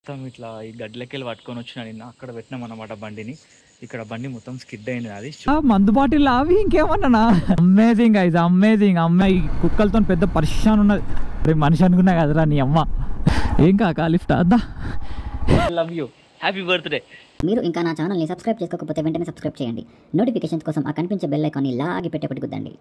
మొత్తం ఇట్లా ఈ గడ్లకెళ్ళి పట్టుకొని వచ్చిన నిన్న అక్కడ పెట్టినాం అన్నమాట బండిని. ఇక్కడ బండి మొత్తం స్కిడ్ అయింది. అది మందు బాటిల్ అవి ఇంకేమన్నా అమేజింగ్ అయితే అమేజింగ్. అమ్మాయి కుక్కలతో పెద్ద పరిశాన్ ఉన్నది. రేపు మనిషి అనుకున్నా కదరా నీ అమ్మ. ఏం కాక లిఫ్ట్ అద్దా. Love you, happy birthday. మీరు ఇంకా నా ఛానల్ని సబ్స్క్రైబ్ చేసుకోకపోతే వెంటనే సబ్స్క్రైబ్ చేయండి. నోటిఫికేషన్స్ కోసం ఆ కనిపించే బెల్ ఐకాన్ని లాగి పెట్టి ఒకటి గుద్దండి.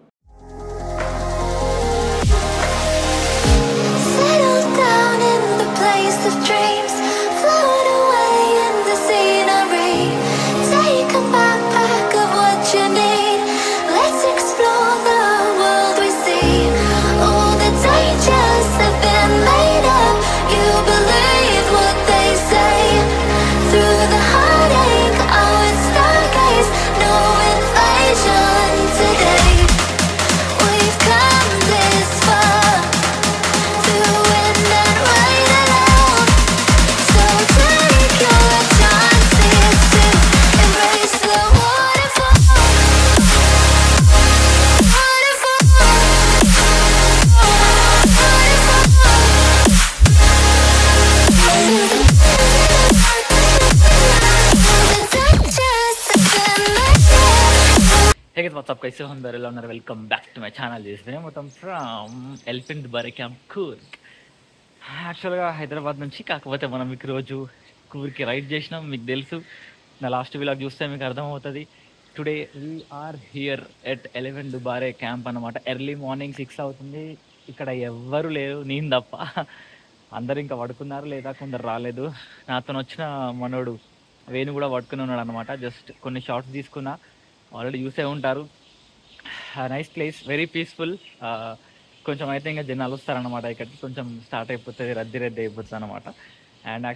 WhatsApp कैसे हो అందరూ ఎలా ఉన్నారు? Welcome back to my channel. చేసిన మొత్తం from elephant Dubare camp Coorg. యాక్చువల్గా హైదరాబాద్ నుంచి, కాకపోతే మనం ఈ రోజు కూర్గ్కి రైడ్ చేసినాం. మీకు తెలుసు, నా లాస్ట్ వ్లాగ్ చూస్తే మీకు అర్థమవుతుంది. Today we're here at elephant Dubare camp అనమాట. ఎర్లీ మార్నింగ్ 6 అవుతుంది. ఇక్కడ ఎవ్వరు లేరు, నేను తప్ప. అందరు ఇంకా పడుకున్నారు, లేదా కొందరు రాలేదు. నాతో వచ్చిన మనోడు వేణు కూడా పడుకుని ఉన్నాడు అనమాట. జస్ట్ కొన్ని షార్ట్స్ తీసుకున్నా, ఆల్రెడీ చూసే ఉంటారు. Nice place, very peaceful. కొంచెం అయితే ఇంకా జనాలు వస్తారనమాట. ఇక్కడికి కొంచెం స్టార్ట్ అయిపోతుంది, రద్దీ అయిపోతుంది అనమాట. అండ్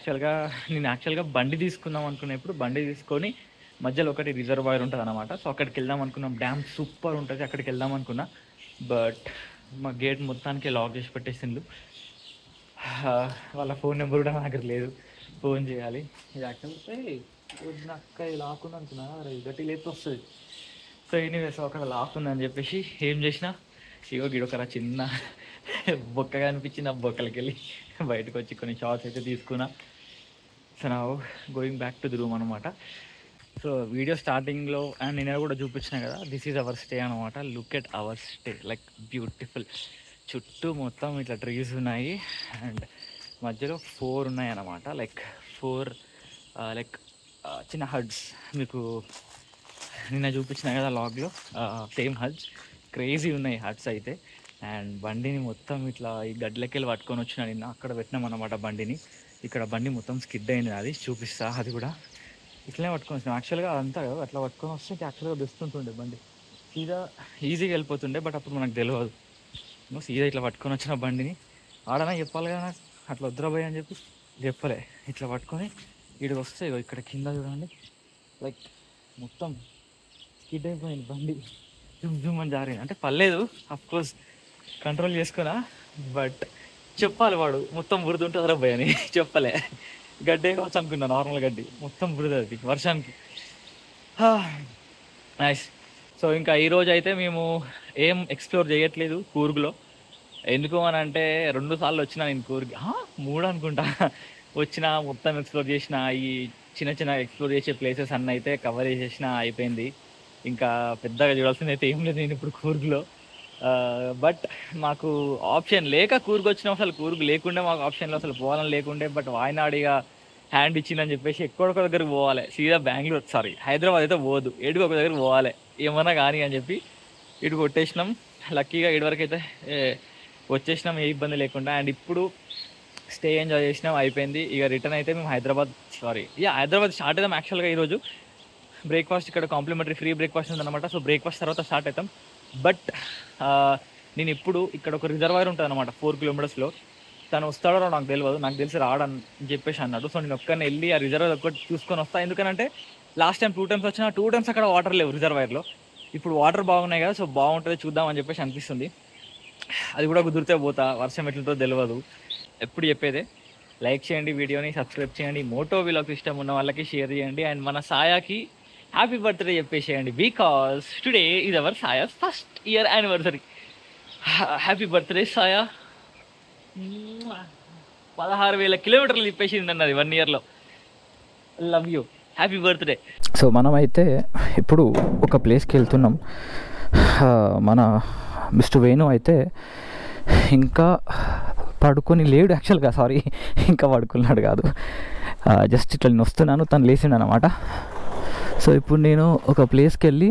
నేను బండి తీసుకుందాం అనుకున్నప్పుడు బండి తీసుకొని మధ్యలో ఒకటి రిజర్వాయర్ ఉంటుంది అనమాట. సో అక్కడికి వెళ్దాం అనుకున్నాం. డ్యామ్ సూపర్ ఉంటుంది, అక్కడికి వెళ్దాం అనుకున్నా. బట్ మా గేట్ మొత్తానికి లాక్ చేసి పెట్టేసిండ్రు. వాళ్ళ ఫోన్ నెంబర్ కూడా నా దగ్గర లేదు, ఫోన్ చేయాలి. ఇది యాక్చువల్గా అక్క లాక్ ఉంది అనుకున్నా, గట్టి లేపు వస్తుంది. సో ఎనీవేస్ అక్కడ లాక్ ఉందని చెప్పేసి ఏం చేసినా, ఇగో గిడొకరా చిన్న బొక్కగా అనిపించింది. ఆ బొక్కలకి వెళ్ళి బయటకు వచ్చి కొన్ని షార్ట్స్ అయితే తీసుకున్నా. సో నా going back to the room అనమాట. సో వీడియో స్టార్టింగ్లో అండ్ నేను కూడా చూపించిన కదా, దిస్ ఈజ్ అవర్ స్టే అనమాట. Look at our stay, like beautiful. చుట్టూ మొత్తం ఇట్లా ట్రీస్ ఉన్నాయి అండ్ మధ్యలో 4 ఉన్నాయి అన్నమాట. లైక్ 4 చిన్న హడ్స్. మీకు నిన్న చూపించిన కదా లాగ్లో, సేమ్ హడ్స్. క్రేజీ ఉన్నాయి హడ్స్ అయితే. అండ్ బండిని మొత్తం ఇట్లా ఈ గడ్లకెళ్ళి పట్టుకొని వచ్చిన నిన్న అక్కడ పెట్టినాం అన్నమాట బండిని. ఇక్కడ బండి మొత్తం స్కిడ్ అయింది, అది చూపిస్తా. అది కూడా ఇట్లనే పట్టుకొని వచ్చినాం. యాక్చువల్గా అదంతా అట్లా పట్టుకొని వస్తే యాక్చువల్గా బెస్ట్ ఉంటుండే బండి, సీదా ఈజీగా వెళ్ళిపోతుండే. బట్ అప్పుడు మనకు తెలియదు. సీదా ఇట్లా పట్టుకొని వచ్చిన బండిని ఆడనా చెప్పాలి కదా, నాకు అట్లా వద్దురాబోయ్ అని చెప్పి చెప్పలే. ఇట్లా పట్టుకొని ఇక్కడికి వస్తే ఇక్కడ కింద చూడండి, లైక్ మొత్తం స్కిడ్ అయిపోయింది బండి. జుమ్ జుమ్ అని జారింది. అంటే పర్లేదు, అఫ్కోర్స్ కంట్రోల్ చేసుకున్నా. బట్ చెప్పాలి, వాడు మొత్తం బురద ఉంటుంది రాబోయ్ అని చెప్పలే. గడ్డే కావచ్చు అనుకున్నా, నార్మల్ గడ్డి, మొత్తం బురద అది వర్షానికి. నైస్. సో ఇంకా ఈరోజు అయితే మేము ఏం ఎక్స్ప్లోర్ చేయట్లేదు కూర్గ్లో. ఎందుకు అని అంటే 2 సార్లు వచ్చినా నేను కూర్గ్, 3 అనుకుంటా వచ్చిన. మొత్తం ఎక్స్ప్లోర్ చేసిన, ఈ చిన్న ఎక్స్ప్లోర్ చేసే ప్లేసెస్ అన్నీ అయితే కవర్ చేసేసిన, అయిపోయింది. ఇంకా పెద్దగా చూడాల్సింది అయితే ఏం లేదు నేను ఇప్పుడు కూర్గ్లో. బట్ మాకు ఆప్షన్ లేక కూర్గ్ వచ్చినాం. అసలు కూర్గ్ లేకుండే మాకు ఆప్షన్లో అసలు పోవాలని లేకుండే. బట్ వాయనాడిగా హ్యాండ్ ఇచ్చిందని చెప్పేసి ఎక్కడొక దగ్గరికి పోవాలి. సీదా హైదరాబాద్ అయితే పోదు, ఏడుకు ఒక దగ్గర పోవాలి ఏమన్నా కానీ అని చెప్పి ఇటు కొట్టేసినాం. లక్కీగా వరకు అయితే వచ్చేసినాం, ఏ ఇబ్బంది లేకుండా. అండ్ ఇప్పుడు స్టే ఎంజాయ్ చేసినాం, అయిపోయింది. ఇక రిటర్న్ అయితే మేము హైదరాబాద్ స్టార్ట్ అవుతాం. యాక్చువల్గా ఈరోజు బ్రేక్ఫాస్ట్ ఇక్కడ కాంప్లిమెంటరీ ఫ్రీ బ్రేక్ఫాస్ట్ ఉందన్నమాట. సో బ్రేక్ఫాస్ట్ తర్వాత స్టార్ట్ అవుతాం. బట్ నేను ఇప్పుడు ఇక్కడ ఒక రిజర్వాయర్ ఉంటుంది అనమాట 4 కిలోమీటర్స్లో. తను వస్తాడో నాకు తెలియదు, నాకు తెలిసి రాడని చెప్పేసి అన్నాడు. సో నేను ఒక్కరిని వెళ్ళి ఆ రిజర్వాయర్ ఒక్కటి చూసుకొని వస్తాను. ఎందుకంటే లాస్ట్ టైం 2 times వచ్చినా 2 times అక్కడ వాటర్ లేవు రిజర్వాయర్లో. ఇప్పుడు వాటర్ బాగున్నాయి కదా, సో బాగుంటుంది చూద్దామని చెప్పేసి అనిపిస్తుంది. అది కూడా కుదిరితే పోతా, వర్షం ఎట్లుంటుందో తెలియదు. ఎప్పుడు చెప్పేదే, లైక్ చేయండి, వీడియోని సబ్స్క్రైబ్ చేయండి, మోటో వ్లాగ్స్ ఇష్టం ఉన్న వాళ్ళకి షేర్ చేయండి. అండ్ మన సాయాకి హ్యాపీ బర్త్డే చెప్పేసేయండి, because today is our Saya's first year anniversary. Happy birthday Saya. 16,000 కిలోమీటర్లు తిప్పేసింది అన్నది 1 yearలో. Love you, happy birthday. So మనమైతే ఇప్పుడు ఒక ప్లేస్కి వెళ్తున్నాం. మన మిస్టర్ వేణు అయితే ఇంకా పడుకొని లేడు, యాక్చువల్గా సారీ, ఇంకా పడుకున్నాడు కాదు, జస్ట్ ఇట్లా నేను వస్తున్నాను, తను లేచిండు అనమాట. సో ఇప్పుడు నేను ఒక ప్లేస్కి వెళ్ళి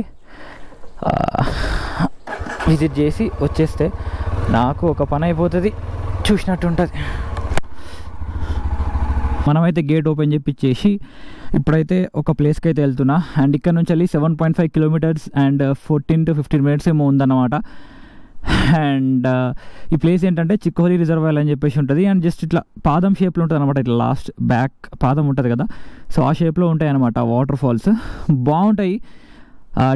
విజిట్ చేసి వచ్చేస్తే నాకు ఒక పని అయిపోతుంది, చూసినట్టు ఉంటుంది. మనమైతే గేట్ ఓపెన్ చేపించేసి ఇప్పుడైతే ఒక ప్లేస్కి అయితే వెళ్తున్నా. అండ్ ఇక్కడ నుంచి వెళ్ళి 7.5 kilometers అండ్ 14 to 15 minutes ఏమో ఉందన్నమాట. అండ్ ఈ ప్లేస్ ఏంటంటే చిక్కోహలి రిజర్వాయర్ అని చెప్పేసి ఉంటుంది. అండ్ జస్ట్ ఇట్లా పాదం షేప్లో ఉంటుంది అనమాట, ఇట్లా లాస్ట్ బ్యాక్ పాదం ఉంటుంది కదా, సో ఆ షేప్లో ఉంటాయి అనమాట వాటర్ ఫాల్స్. బాగుంటాయి,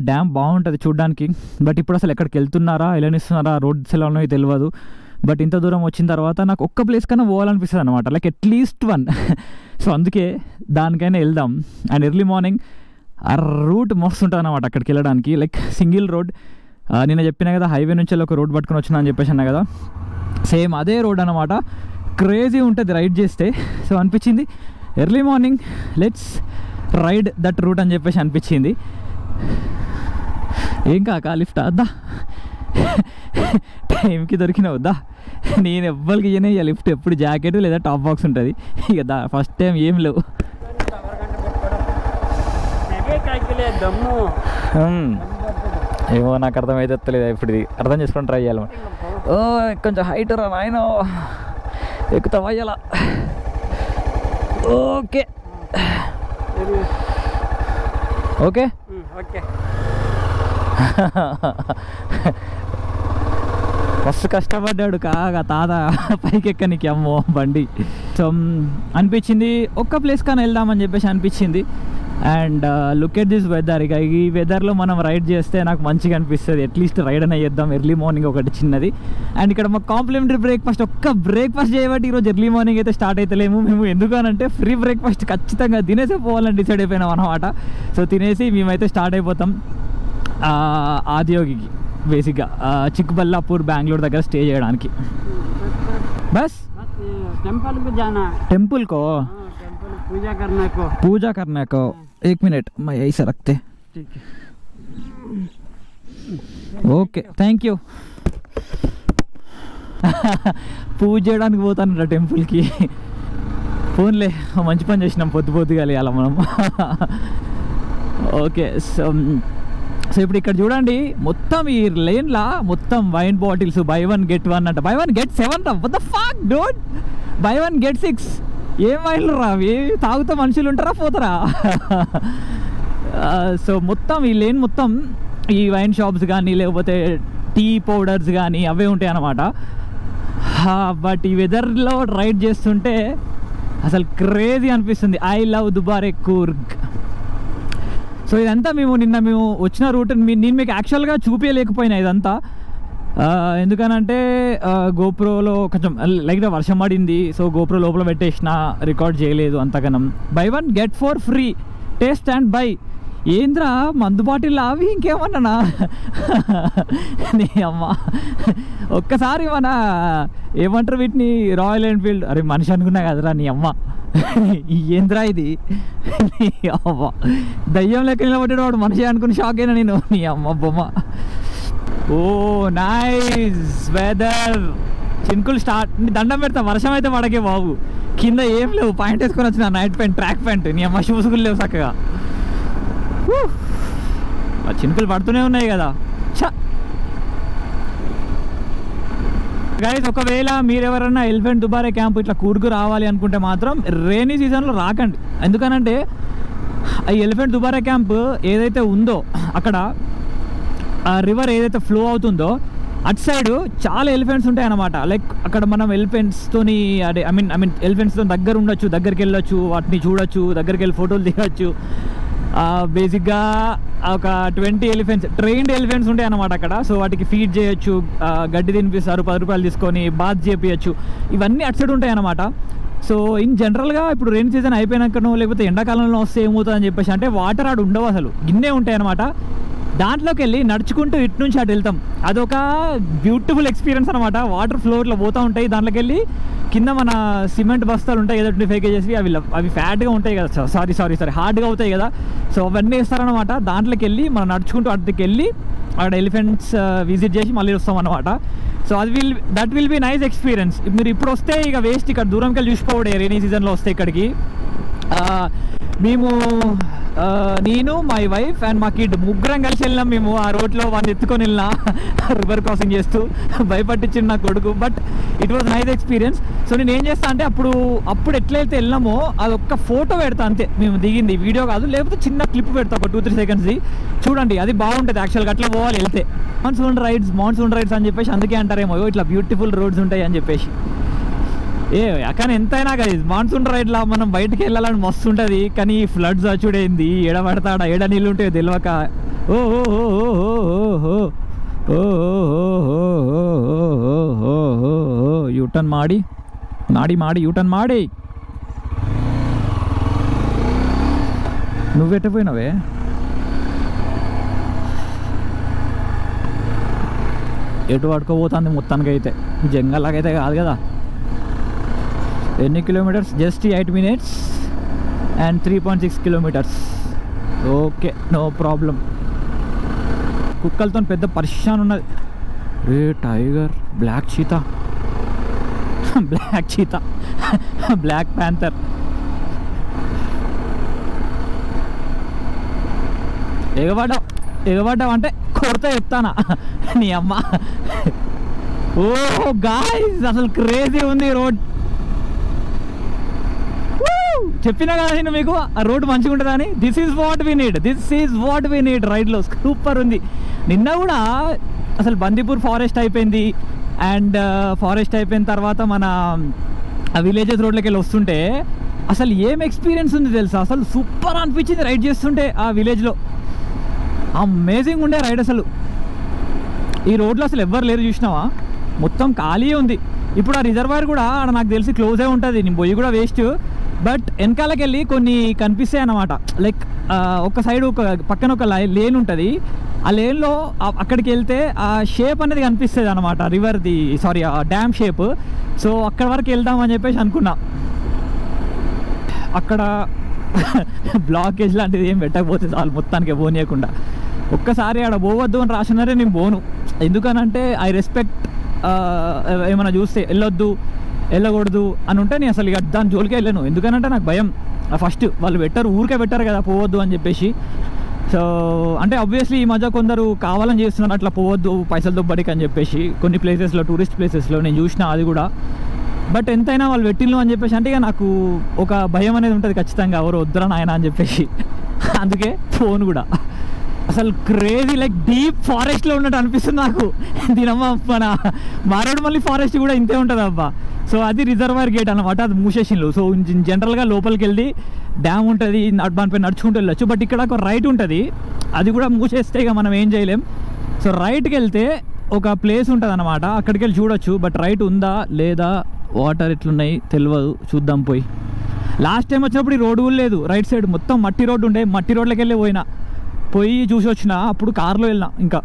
డ్యామ్ బాగుంటుంది చూడడానికి. బట్ ఇప్పుడు అసలు ఎక్కడికి వెళ్తున్నారా, వెళ్ళనిస్తున్నారా, రోడ్స్ ఎలా ఉన్నాయో తెలియదు. బట్ ఇంత దూరం వచ్చిన తర్వాత నాకు ఒక్క ప్లేస్ కన్నా పోవాలనిపిస్తుంది అనమాట, లైక్ అట్లీస్ట్ వన్. సో అందుకే దానికైనా వెళ్దాం. అండ్ ఎర్లీ మార్నింగ్ ఆ రూట్ మస్తు ఉంటుంది అనమాట అక్కడికి వెళ్ళడానికి, లైక్ సింగిల్ రోడ్. నిన్న చెప్పినా కదా హైవే నుంచి ఒక రోడ్ పట్టుకొని వచ్చినా అని చెప్పేసి అన్నా కదా, సేమ్ అదే రోడ్ అనమాట. క్రేజీ ఉంటుంది రైడ్ చేస్తే. సో అనిపించింది early morning let's ride that route అని చెప్పేసి అనిపించింది. ఏం కాక లిఫ్ట్ అద్దా, టైంకి దొరికిన వద్దా. నేను ఎవ్వరికి ఇయ్యనే లిఫ్ట్, ఎప్పుడు జాకెట్ లేదా టాప్ బాక్స్ ఉంటుంది. ఇక ఫస్ట్ టైం ఏం లేవు. ఏమో నాకు అర్థమైతే తెలియదు, ఇప్పుడు ఇది అర్థం చేసుకొని ట్రై చేయాలి. ఓ కొంచెం హైట్ రా నాయన, ఎక్కుతావా అయ్యాలా. Okay okay okay. ఫస్ట్ కష్టపడ్డాడు కాగా తాత పైకి ఎక్కనికి, అమ్మో బండి. సో అనిపించింది ఒక్క ప్లేస్ కానీ వెళ్దామని చెప్పేసి అనిపించింది. And look at this weather. ఇక ఈ వెదర్లో మనం రైడ్ చేస్తే నాకు మంచిగా అనిపిస్తుంది. అట్లీస్ట్ రైడ్ అనే చేద్దాం ఎర్లీ మార్నింగ్ ఒకటి చిన్నది. అండ్ ఇక్కడ మాకు కాంప్లిమెంటరీ బ్రేక్ఫాస్ట్, ఒక్క బ్రేక్ఫాస్ట్ చేయబట్టి ఈరోజు ఎర్లీ మార్నింగ్ అయితే స్టార్ట్ అవుతలేము మేము. ఎందుకనంటే ఫ్రీ బ్రేక్ఫాస్ట్ ఖచ్చితంగా తినేసే పోవాలని డిసైడ్ అయిపోయినాం అనమాట. సో తినేసి మేమైతే స్టార్ట్ అయిపోతాం ఆదియోగికి, బేసిక్గా చిక్కబల్లాపూర్ బెంగళూరు దగ్గర స్టే చేయడానికి. బస్ टेंपल को जाना है, टेम्पल को टेंपल पूजा करने को. 1 minute मैं यही से रखते. ठीक है, ఓకే థ్యాంక్ యూ. పూజ చేయడానికి పోతాను టెంపుల్కి. ఫోన్లే మంచి పని చేసినాం పొద్దుగా అలా మనం. ఓకే సో ఇప్పుడు ఇక్కడ చూడండి, మొత్తం ఈ లేన్లా మొత్తం వైన్ బాటిల్స్, buy 1 get 1 అంట. buy 1 get 7 రా, what the fuck dude, buy 1 get 6. ఏం వైన్లు రా అవి, తాగుతా మనుషులు ఉంటారా పోతారా. సో మొత్తం ఈ లేన్ మొత్తం ఈ వైన్ షాప్స్ కానీ లేకపోతే టీ పౌడర్స్ కానీ అవే ఉంటాయి అన్నమాట. బట్ ఈ వెదర్లో రైడ్ చేస్తుంటే అసలు క్రేజీ అనిపిస్తుంది. I love Dubare Coorg. So ఇదంతా నిన్న మేము వచ్చిన రూట్ నేను మీకు యాక్చువల్గా చూపించలేకపోయినా ఇదంతా. ఎందుకనంటే గోప్రోలో కొంచెం లైట్గా వర్షం పడింది, సో గోప్రో లోపల పెట్టేసిన, రికార్డ్ చేయలేదు అంతగానం. buy 1 get 4 free, taste and by. ఏంద్రా మందు బాటిల్ అవి ఇంకేమన్నా నీ అమ్మ. ఒక్కసారి మన ఏమంటారు వీటిని, రాయల్ ఎన్ఫీల్డ్, అరే మనిషి అనుకున్నా కదరా నీ అమ్మ. ఏంద్రా ఇది నీ అమ్మ, దయ్యం లెక్క నిలబడ్డాడు వాడు, మనిషి అనుకుని షాక్ అయినా నేను. నీ అమ్మ బొమ్మ. ఓ నైస్ వెదర్. చినుకులు స్టార్ట్. దండం పెడతా, వర్షం అయితే పడకే బాబు. కింద ఏం లేవు, పాయింట్ వేసుకొని వచ్చిన నైట్ ప్యాంట్, ట్రాక్ ప్యాంట్. నీ అమ్మ షూస్ కూడా లేవు చక్కగా. చినుకులు పడుతూనే ఉన్నాయి కదా. గైస్ ఒకవేళ మీరెవరన్నా ఎలిఫెంట్ దుబారే క్యాంప్ ఇట్లా కూర్గు రావాలి అనుకుంటే మాత్రం రైనీ సీజన్లో రాకండి. ఎందుకనంటే ఈ ఎలిఫెంట్ దుబారే క్యాంప్ ఏదైతే ఉందో అక్కడ ఆ రివర్ ఏదైతే ఫ్లో అవుతుందో అటు సైడ్ చాలా ఎలిఫెంట్స్ ఉంటాయి అన్నమాట. లైక్ అక్కడ మనం ఎలిఫెంట్స్తోని అదే ఐ మీన్ ఎలిఫెంట్స్తో దగ్గర ఉండొచ్చు, దగ్గరికి వెళ్ళొచ్చు, వాటిని చూడొచ్చు, దగ్గరికి వెళ్ళి ఫోటోలు దిగచ్చు. బేసిక్గా ఒక 20 ఎలిఫెంట్స్, ట్రైన్డ్ ఎలిఫెంట్స్ ఉంటాయి అన్నమాట అక్కడ. సో వాటికి ఫీడ్ చేయొచ్చు, గడ్డి తినిపిస్తారు, 10 రూపాయలు తీసుకొని బాత్ చేపించచ్చు. ఇవన్నీ అటు సైడ్ ఉంటాయి అన్నమాట. సో ఇన్ జనరల్గా ఇప్పుడు రెయిన్ సీజన్ అయిపోయినాకనో లేకపోతే ఎండాకాలంలో వస్తే ఏమవుతుందని చెప్పేసి అంటే వాటర్ ఆడ ఉండవు, అసలు గిన్నే ఉంటాయి అన్నమాట. దాంట్లోకి వెళ్ళి నడుచుకుంటూ ఇటు నుంచి అటు వెళ్తాం. అదొక బ్యూటిఫుల్ ఎక్స్పీరియన్స్ అనమాట. వాటర్ ఫ్లో ఇట్లా పోతూ ఉంటాయి. దాంట్లోకి వెళ్ళి కింద మన సిమెంట్ బస్తాలు ఉంటాయి కదా 25 kgs, అవి ఫ్యాట్గా ఉంటాయి కదా, సారీ హార్డ్గా అవుతాయి కదా. సో అవన్నీ వేస్తారనమాట. దాంట్లోకి వెళ్ళి మనం నడుచుకుంటూ అటుకి వెళ్ళి అక్కడ ఎలిఫెంట్స్ విజిట్ చేసి మళ్ళీ వస్తాం అనమాట. So that will be nice experience. మీరు ఇప్పుడు వస్తే ఇక వేస్ట్, ఇక్కడ దూరంకి వెళ్ళి చూసిపోవడే రైనీ సీజన్లో వస్తే ఇక్కడికి. మేము నేను మై వైఫ్ అండ్ మా కిడ్ ముగ్గురం కలిసి వెళ్ళినాం. మేము ఆ రోడ్లో వాళ్ళని ఎత్తుకొని వెళ్ళినా రివర్ క్రాసింగ్ చేస్తూ భయపట్టించింది నా కొడుకు. But it was nice experience. So నేను ఏం చేస్తా అంటే అప్పుడు ఎట్లయితే వెళ్ళామో అదొక్క ఫోటో పెడతా అంతే, మేము దిగింది వీడియో కాదు, లేకపోతే చిన్న క్లిప్ పెడతా ఒక 2-3 secondsది. చూడండి, అది బాగుంటుంది యాక్చువల్గా. అట్లా పోవాలి వెళ్తే. మాన్సూన్ రైడ్స్ అని చెప్పేసి అందుకే అంటారేమో ఇట్లా బ్యూటిఫుల్ రోడ్స్ ఉంటాయి అని చెప్పేసి. కానీ ఎంతైనా కదా మాన్సూన్ రైడ్లా మనం బయటకు వెళ్ళాలని మస్తు ఉంటుంది. కానీ ఈ ఫ్లడ్స్ వచ్చుడైంది, ఎడబడతాడా ఎడ నీళ్ళు ఉంటాయో తెలియక యూటర్న్ ಮಾಡಿ యూటర్న్ ಮಾಡಿ. నువ్వెట్టపోయినావే? ఎటు పడుకోబోతుంది మొత్తానికి అయితే, జంగల్లాగైతే కాదు కదా. ఎన్ని kilometres? Just 8 minutes and 3.6 kilometers. Okay, no problem. కుక్కలతో పెద్ద పరిశాన్ ఉన్నది. Tiger, black cheetah black panther. ఎగబడ్డావు అంటే కొడతా చెప్తానా నీ అమ్మ. ఓ గాయ్స్, అసలు క్రేజీ ఉంది రోడ్. చెప్పినా కదా నేను మీకు ఆ రోడ్డు మంచిగా ఉంటుందని. This is what we need రైడ్లో. సూపర్ ఉంది. నిన్న కూడా అసలు బందీపూర్ ఫారెస్ట్ అయిపోయింది. అండ్ ఫారెస్ట్ అయిపోయిన తర్వాత మన విలేజెస్ రోడ్లోకి వెళ్ళి వస్తుంటే అసలు ఏం ఎక్స్పీరియన్స్ ఉంది తెలుసా. అసలు సూపర్ అనిపించింది రైడ్ చేస్తుంటే. ఆ విలేజ్లో అమేజింగ్ ఉండే రైడ్ అసలు. ఈ రోడ్లో అసలు ఎవ్వరు లేరు, చూసినావా? మొత్తం ఖాళీ ఉంది. ఇప్పుడు ఆ రిజర్వాయర్ కూడా నాకు తెలిసి క్లోజే ఉంటుంది. నేను పోయి కూడా వేస్ట్. బట్ వెనకాలకి వెళ్ళి కొన్ని కనిపిస్తాయి అన్నమాట. లైక్ ఒక సైడ్ పక్కన ఒక లేన్ ఉంటుంది. ఆ లేన్లో అక్కడికి వెళ్తే ఆ షేప్ అనేది కనిపిస్తుంది అనమాట, రివర్ది, సారీ ఆ డ్యామ్ షేప్. సో అక్కడ వరకు వెళ్దామని చెప్పేసి అనుకున్నా. అక్కడ బ్లాకేజ్ లాంటిది ఏం పెట్టకపోతే చాలు, మొత్తానికి పోనీయకుండా. ఒక్కసారి ఆడ పోవద్దు అని రాసినారే నేను పోను. ఎందుకనంటే ఐ రెస్పెక్ట్. ఏమైనా చూస్తే వెళ్ళకూడదు అని ఉంటే నేను అసలు ఇక దాని జోలికే వెళ్ళాను. ఎందుకనంటే నాకు భయం. ఫస్ట్ వాళ్ళు ఊరికే పెట్టారు కదా పోవద్దు అని చెప్పేసి. సో అంటే ఆబ్వియస్లీ ఈ మధ్య కొందరు కావాలని చేస్తున్నారు అట్లా పోవద్దు పైసలు దొబ్బడికి అని చెప్పేసి. కొన్ని ప్లేసెస్లో, టూరిస్ట్ ప్లేసెస్లో నేను చూసిన అది కూడా. బట్ ఎంతైనా వాళ్ళు పెట్టిల్లు అని చెప్పేసి అంటే ఇక నాకు ఒక భయం అనేది ఉంటుంది ఖచ్చితంగా, ఎవరు వద్దురా నాయన అని చెప్పేసి. అందుకే ఫోన్ కూడా అసలు క్రేజీ, లైక్ డీప్ ఫారెస్ట్లో ఉన్నట్టు అనిపిస్తుంది నాకు. దీనమ్మ మన మారేడుమల్లి ఫారెస్ట్ కూడా ఇంతే ఉంటుంది అబ్బా. సో అది రిజర్వాయర్ గేట్ అనమాట, అది మూసేసిండ్రు. సో జనరల్గా లోపలికి వెళ్ళి డ్యామ్ ఉంటుంది, దానిపై నడుచుకుంటూ వెళ్ళొచ్చు. బట్ ఇక్కడ ఒక రైట్ ఉంటుంది, అది కూడా మూసేస్తే ఇక మనం ఏం చేయలేం. సో రైట్కి వెళ్తే ఒక ప్లేస్ ఉంటుంది అనమాట, అక్కడికి వెళ్ళి చూడొచ్చు. బట్ రైట్ ఉందా లేదా, వాటర్ ఎట్లున్నాయి తెలియదు, చూద్దాం పోయి. లాస్ట్ టైం వచ్చినప్పుడు ఈ రోడ్డు కూడా లేదు, రైట్ సైడ్ మొత్తం మట్టి రోడ్డు ఉండే. మట్టి రోడ్లోకి వెళ్ళి పోయి చూసి వచ్చిన. అప్పుడు కార్లో వెళ్ళినా. ఇంకా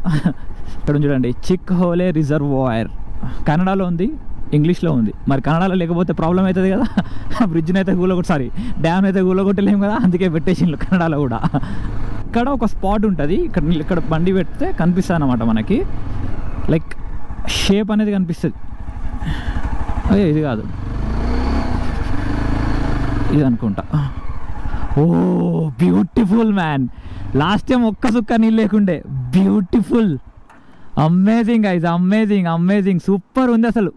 ఇక్కడ చూడండి, చిక్ హోలే రిజర్వాయర్. కన్నడలో ఉంది, ఇంగ్లీష్లో ఉంది. మరి కన్నడలో లేకపోతే ప్రాబ్లం అవుతుంది కదా. బ్రిడ్జ్ని అయితే డ్యామ్ అయితే కూలగొట్టలేము కదా, అందుకే పెట్టేసిండ్రు కన్నడలో కూడా. ఇక్కడ ఒక స్పాట్ ఉంటుంది, ఇక్కడ బండి పెడితే కనిపిస్తుంది అన్నమాట మనకి. లైక్ షేప్ అనేది కనిపిస్తుంది. అదే ఇది కాదు, ఇది అనుకుంటా. ఓ బ్యూటిఫుల్ మ్యాన్. లాస్ట్ టైం ఒక్క సుక్క నీళ్ళు లేకుండే. Beautiful, amazing guys, amazing super ఉంది అసలు.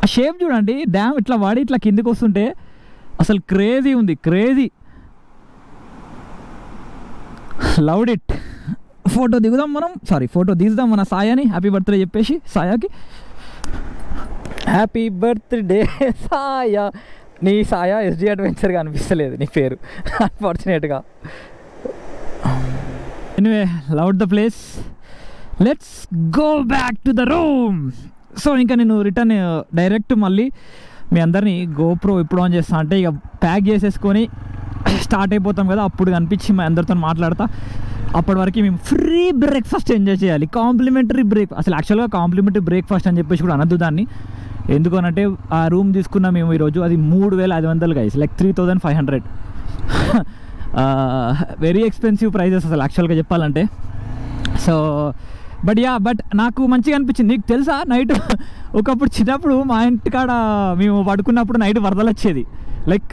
ఆ షేప్ చూడండి, డ్యామ్ ఇట్లా వాడి ఇట్లా కిందికి వస్తుంటే అసలు క్రేజీ ఉంది, క్రేజీ. Loved it. ఫోటో దిగుదాం మనం, ఫోటో తీద్దాం మన సాయాని. హ్యాపీ బర్త్డే చెప్పేసి సాయాకి. Happy birthday Sai. నీ సాయా ఎస్డి అడ్వెంచర్గా అనిపిస్తలేదు నీ పేరు, అన్ఫార్చునేట్గా. Anyway, loved the place. Let's go back to the room. So ఇంకా నేను రిటర్న్ డైరెక్ట్ మళ్ళీ మీ అందరినీ గోప్రో ఎప్పుడు ఆన్ చేస్తా అంటే ఇక ప్యాక్ చేసేసుకొని స్టార్ట్ అయిపోతాం కదా, అప్పుడు కనిపించి మా అందరితో మాట్లాడతా. అప్పటి వరకు మేము ఫ్రీ బ్రేక్ఫాస్ట్ ఎంజాయ్ చేయాలి. కాంప్లిమెంటరీ అసలు యాక్చువల్గా కాంప్లిమెంటరీ బ్రేక్ఫాస్ట్ అని చెప్పేసి కూడా అనద్దు దాన్ని. ఎందుకనంటే ఆ రూమ్ తీసుకున్నాం మేము ఈరోజు, అది 3,500 guys, like 3,500. Very expensive prices అసలు యాక్చువల్గా చెప్పాలంటే. సో బట్ నాకు మంచిగా అనిపించింది. నీకు తెలుసా, నైట్ ఒకప్పుడు చిన్నప్పుడు మా ఇంటికాడ మేము పడుకున్నప్పుడు నైట్ వరదలు వచ్చేది, లైక్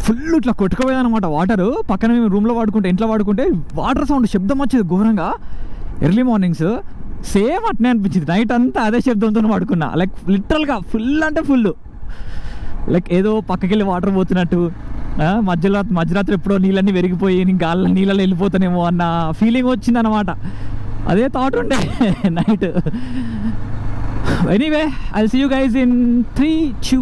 ఫుల్ ఇట్లా కొట్టుకుపోయేది అనమాట వాటరు. పక్కన మేము రూమ్లో వాడుకుంటే, ఇంట్లో వాడుకుంటే వాటర్ సౌండ్ శబ్దం వచ్చేది ఘోరంగా ఎర్లీ మార్నింగ్స్. సేమ్ అట్నే అనిపించింది, నైట్ అంతా అదే శబ్దంతో పడుకున్నా, లైక్ లిటరల్గా ఫుల్ అంటే ఫుల్, లైక్ ఏదో పక్కకి వెళ్ళి వాటర్ పోతున్నట్టు. మధ్యరాత్రి ఎప్పుడో నీళ్ళన్నీ విరిగిపోయి నీళ్ళలో వెళ్ళిపోతానేమో అన్న ఫీలింగ్ వచ్చింది అనమాట. అదే థాట్ ఉండే night. Anyway, I will see you guys in 3, 2